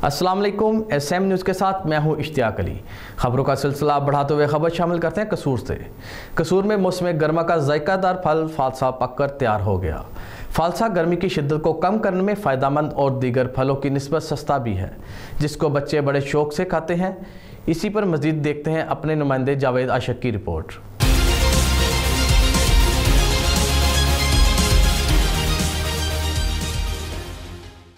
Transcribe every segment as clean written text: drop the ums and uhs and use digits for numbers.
अस्सलाम वालेकुम। SM news के साथ मैं हूं इश्तियाक अली। खबरों का सिलसिला बढ़ाते हुए खबर शामिल करते हैं कसूर से। कसूर में मौसम गर्मा का जायकादार फल फालसा पककर तैयार हो गया। फालसा गर्मी की शिद्दत को कम करने में फ़ायदेमंद और दीगर फलों की निस्बत सस्ता भी है, जिसको बच्चे बड़े शौक से खाते हैं। इसी पर मज़ीद देखते हैं अपने नुमाइंदे जावेद आशिक की रिपोर्ट।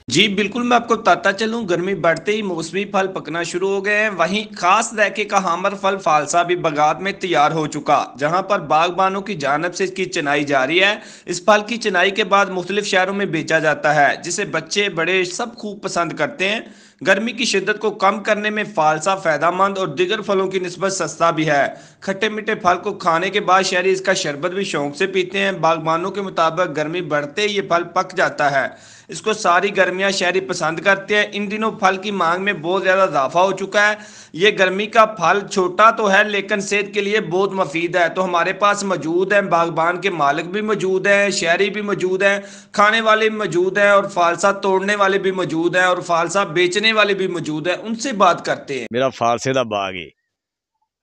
जी बिल्कुल, मैं आपको बताता चलूं, गर्मी बढ़ते ही मौसमी फल पकना शुरू हो गए हैं। वहीं खास जायके का हामर फल फालसा भी बागात में तैयार हो चुका, जहां पर बागबानों की जानब से इसकी चिनाई जारी है। इस फल की चिनाई के बाद मुख्तलिफ शहरों में बेचा जाता है, जिसे बच्चे बड़े सब खूब पसंद करते हैं। गर्मी की शिद्दत को कम करने में फालसा फायदेमंद और दिगर फलों की निस्बत सस्ता भी है। खट्टे मीठे फल को खाने के बाद शहरी इसका शरबत भी शौक से पीते हैं। बागबानों के मुताबिक गर्मी बढ़ते ही ये फल पक जाता है। इसको सारी गर्मियां शहरी पसंद करते हैं। इन दिनों फल की मांग में बहुत ज़्यादा इजाफा हो चुका है। ये गर्मी का फल छोटा तो है, लेकिन सेहत के लिए बहुत मुफीद है। तो हमारे पास मौजूद है, बागबान के मालिक भी मौजूद हैं, शहरी भी मौजूद हैं, खाने वाले भी मौजूद हैं, और फालसा तोड़ने वाले भी मौजूद हैं, और फालसा बेचने वाले भी मौजूद हैं। उनसे बात करते हैं। मेरा फालसे का बाग है,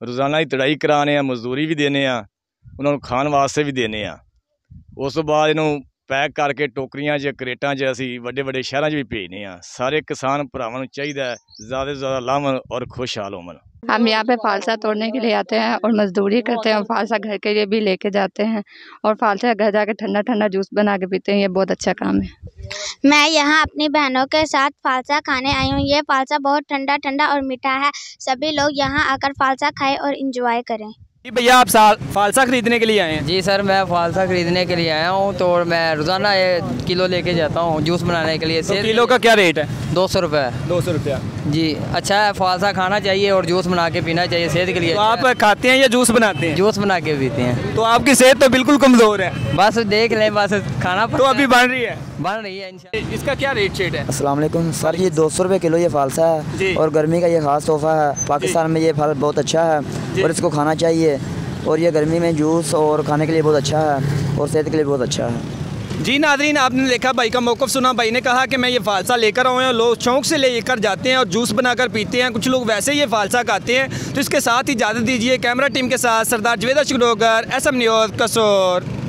रोजाना ही तड़ाई कराने, मजदूरी भी देने, उन्होंने खाने वास्ते भी देने। उस तो बाद इन्हों पैक करके टोकरियां च करेटां च असी वड्डे वड्डे शहरों च भी भेजने। सारे किसान भरावां नूं चाहिदा है ज़्यादा से ज़्यादा लावन और खुशहाल होवन। हम यहाँ पे फालसा तोड़ने के लिए आते हैं और मजदूरी करते हैं, और फालसा घर के लिए भी लेके जाते हैं, और फालसा घर जाके ठंडा ठंडा जूस बना के पीते हैं। ये बहुत अच्छा काम है। मैं यहाँ अपनी बहनों के साथ फालसा खाने आई हूँ। ये फालसा बहुत ठंडा ठंडा और मीठा है। सभी लोग यहाँ आकर फालसा खाएं और इंजॉय करें। जी भैया, आप फालसा खरीदने के लिए आए हैं? जी सर, मैं फालसा खरीदने के लिए आया हूँ। तो मैं रोज़ाना 1 किलो लेके जाता हूँ जूस बनाने के लिए। तो किलो का क्या रेट है? 200 रुपये। 200 रुपया। जी अच्छा है, फालसा खाना चाहिए और जूस बना के पीना चाहिए, सेहत के लिए। तो आप खाते हैं या जूस बनाते हैं? जूस बना के पीते हैं। तो आपकी सेहत तो बिल्कुल कमज़ोर है। बस देख लें, बस खाना तो अभी बन रही है इंशाल्लाह। इसका क्या रेट शेट है? अस्सलाम वालेकुम सर, ये 200 रुपये किलो ये फालसा है, और गर्मी का ये ख़ास तोहफ़ा है। पाकिस्तान में ये फल बहुत अच्छा है और इसको खाना चाहिए, और ये गर्मी में जूस और खाने के लिए बहुत अच्छा है और सेहत के लिए बहुत अच्छा है। जी नाज़रीन, आपने देखा भाई का मौक़िफ़ सुना। भाई ने कहा कि मैं ये फालसा लेकर आऊँ, लोग शौक़ से लेकर जाते हैं और जूस बनाकर पीते हैं। कुछ लोग वैसे ये फालसा खाते हैं। तो इसके साथ ही इजाज़त दीजिए। कैमरा टीम के साथ सरदार जावेद आशिक, SM न्यूज़, कसूर।